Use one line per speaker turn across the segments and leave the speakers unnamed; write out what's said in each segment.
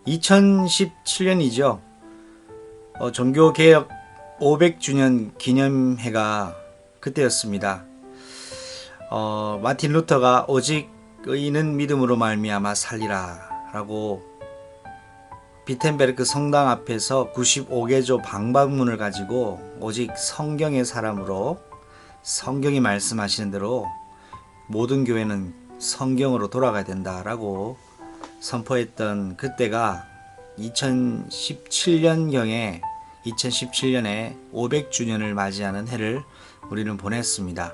2017년이죠. 종교개혁 500주년 기념해가 그때였습니다. 마틴 루터가 오직 의인은 믿음으로 말미암아 살리라 라고 비텐베르크 성당 앞에서 95개조 방박문을 가지고 오직 성경의 사람으로 성경이 말씀하시는 대로 모든 교회는 성경으로 돌아가야 된다라고 선포했던 그때가 2017년경에 2017년에 500주년을 맞이하는 해를 우리는 보냈습니다.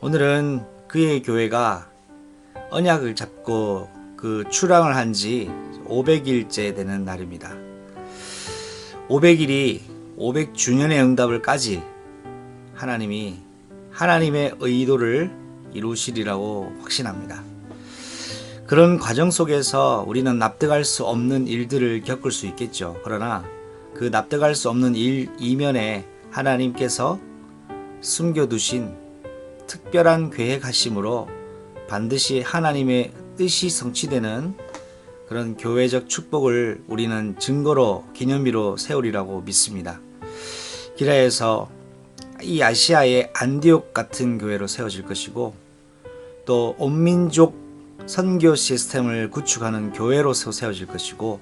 오늘은 그의 교회가 언약을 잡고 출항을 한 지 500일째 되는 날입니다. 500일이 500주년의 응답을 까지 하나님이 하나님의 의도를 이루시리라고 확신합니다. 그런 과정 속에서 우리는 납득할 수 없는 일들을 겪을 수 있겠죠. 그러나 그 납득할 수 없는 일 이면에 하나님께서 숨겨두신 특별한 계획하심으로 반드시 하나님의 뜻이 성취되는 그런 교회적 축복을 우리는 증거로 기념비로 세우리라고 믿습니다. 기라에서 이 아시아의 안디옥 같은 교회로 세워질 것이고 또 온민족 선교 시스템을 구축하는 교회로 세워질 것이고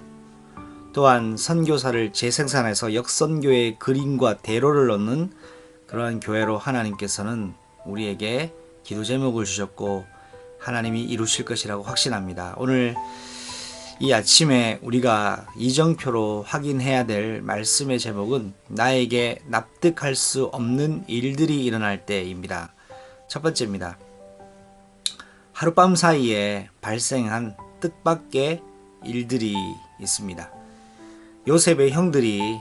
또한 선교사를 재생산해서 역선교의 그림과 대로를 넣는 그러한 교회로 하나님께서는 우리에게 기도 제목을 주셨고 하나님이 이루실 것이라고 확신합니다. 오늘 이 아침에 우리가 이정표로 확인해야 될 말씀의 제목은 나에게 납득할 수 없는 일들이 일어날 때입니다. 첫 번째입니다. 하룻밤 사이에 발생한 뜻밖의 일들이 있습니다. 요셉의 형들이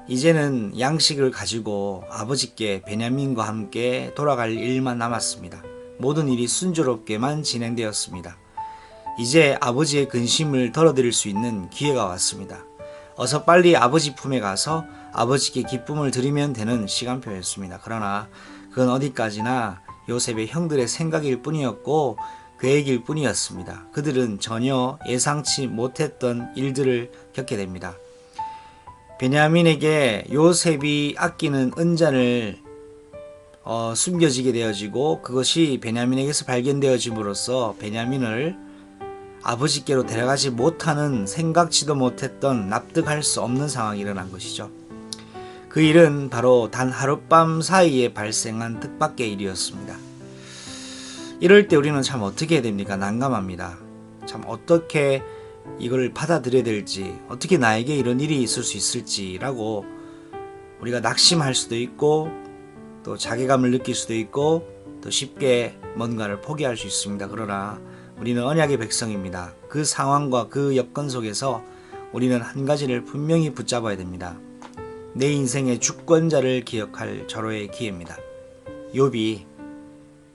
이제는 양식을 가지고 아버지께 베냐민과 함께 돌아갈 일만 남았습니다. 모든 일이 순조롭게만 진행되었습니다. 이제 아버지의 근심을 덜어드릴 수 있는 기회가 왔습니다. 어서 빨리 아버지 품에 가서 아버지께 기쁨을 드리면 되는 시간표였습니다. 그러나 그건 어디까지나 요셉의 형들의 생각일 뿐이었고 계획일 뿐이었습니다. 그들은 전혀 예상치 못했던 일들을 겪게 됩니다. 베냐민에게 요셉이 아끼는 은잔을 숨겨지게 되어지고 그것이 베냐민에게서 발견되어짐으로써 베냐민을 아버지께로 데려가지 못하는 생각지도 못했던 납득할 수 없는 상황이 일어난 것이죠. 그 일은 바로 단 하룻밤 사이에 발생한 뜻밖의 일이었습니다. 이럴 때 우리는 참 어떻게 해야 됩니까? 난감합니다. 참 어떻게 이걸 받아들여야 될지, 어떻게 나에게 이런 일이 있을 수 있을지라고 우리가 낙심할 수도 있고 또 자괴감을 느낄 수도 있고 또 쉽게 뭔가를 포기할 수 있습니다. 그러나 우리는 언약의 백성입니다. 그 상황과 그 여건 속에서 우리는 한 가지를 분명히 붙잡아야 됩니다. 내 인생의 주권자를 기억할 절호의 기회입니다. 욥이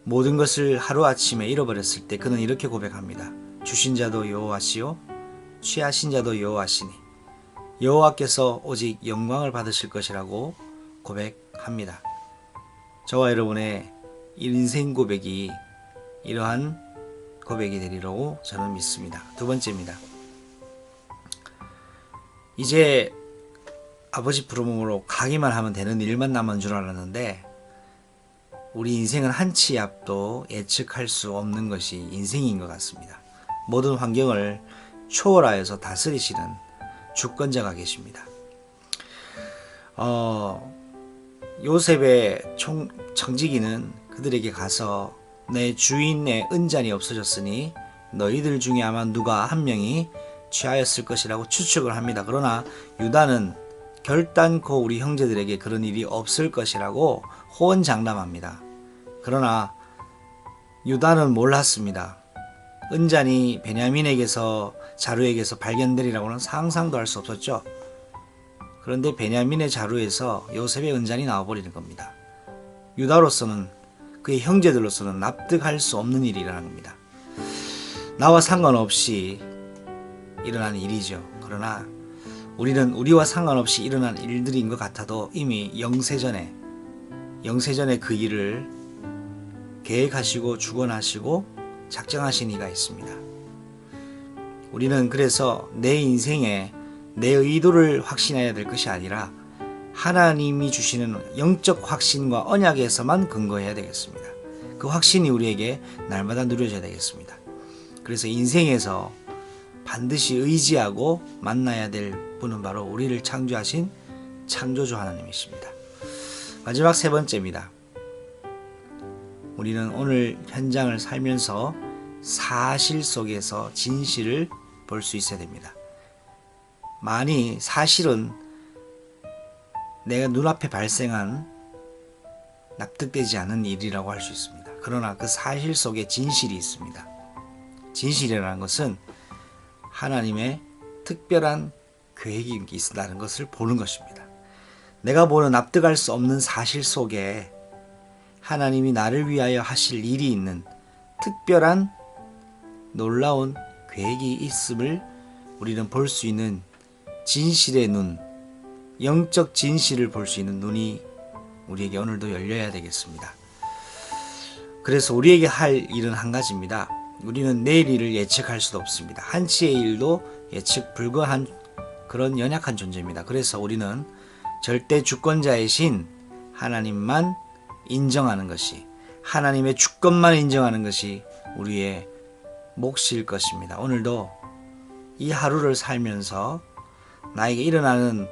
모든 것을 하루아침에 잃어버렸을 때 그는 이렇게 고백합니다. 주신 자도 여호와시요 취하신 자도 여호와시니 여호와께서 오직 영광을 받으실 것이라고 고백합니다. 저와 여러분의 인생 고백이 이러한 고백이 되리라고 저는 믿습니다. 두 번째입니다. 이제 아버지 부름으로 가기만 하면 되는 일만 남은 줄 알았는데 우리 인생은 한 치 앞도 예측할 수 없는 것이 인생인 것 같습니다. 모든 환경을 초월하여서 다스리시는 주권자가 계십니다. 요셉의 청지기는 그들에게 가서 내 주인의 은잔이 없어졌으니 너희들 중에 아마 누가 한 명이 취하였을 것이라고 추측을 합니다. 그러나 유다는 결단코 우리 형제들에게 그런 일이 없을 것이라고 호언장담합니다. 그러나 유다는 몰랐습니다. 은잔이 베냐민에게서 자루에게서 발견되리라고는 상상도 할 수 없었죠. 그런데 베냐민의 자루에서 요셉의 은잔이 나와버리는 겁니다. 유다로서는 그의 형제들로서는 납득할 수 없는 일이 일어난 겁니다. 나와 상관없이 일어난 일이죠. 그러나 우리는 우리와 상관없이 일어난 일들인 것 같아도 이미 영세전에 그 일을 계획하시고 주관하시고 작정하신 이가 있습니다. 우리는 그래서 내 인생에 내 의도를 확신해야 될 것이 아니라 하나님이 주시는 영적 확신과 언약에서만 근거해야 되겠습니다. 그 확신이 우리에게 날마다 누려져야 되겠습니다. 그래서 인생에서 반드시 의지하고 만나야 될 분은 바로 우리를 창조하신 창조주 하나님이십니다. 마지막 세 번째입니다. 우리는 오늘 현장을 살면서 사실 속에서 진실을 볼 수 있어야 됩니다. 많이 사실은 내가 눈앞에 발생한 납득되지 않은 일이라고 할 수 있습니다. 그러나 그 사실 속에 진실이 있습니다. 진실이라는 것은 하나님의 특별한 계획이 있다는 것을 보는 것입니다. 내가 보는 납득할 수 없는 사실 속에 하나님이 나를 위하여 하실 일이 있는 특별한 놀라운 계획이 있음을 우리는 볼 수 있는 진실의 눈, 영적 진실을 볼 수 있는 눈이 우리에게 오늘도 열려야 되겠습니다. 그래서 우리에게 할 일은 한 가지입니다. 우리는 내일 일을 예측할 수도 없습니다. 한치의 일도 예측 불가한 그런 연약한 존재입니다. 그래서 우리는 절대 주권자이신 하나님만 인정하는 것이, 하나님의 주권만 인정하는 것이 우리의 몫일 것입니다. 오늘도 이 하루를 살면서 나에게 일어나는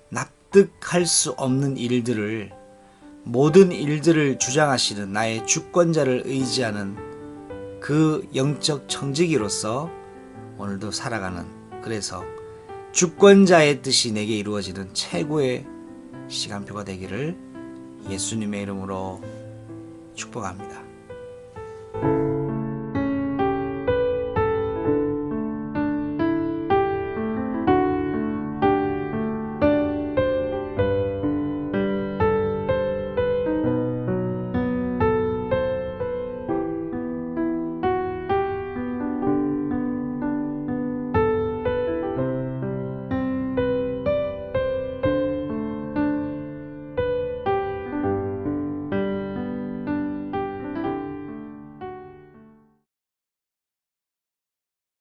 납득할 수 없는 일들을, 모든 일들을 주장하시는 나의 주권자를 의지하는 그 영적 청지기로서 오늘도 살아가는, 그래서 주권자의 뜻이 내게 이루어지는 최고의 시간표가 되기를 예수님의 이름으로 축복합니다.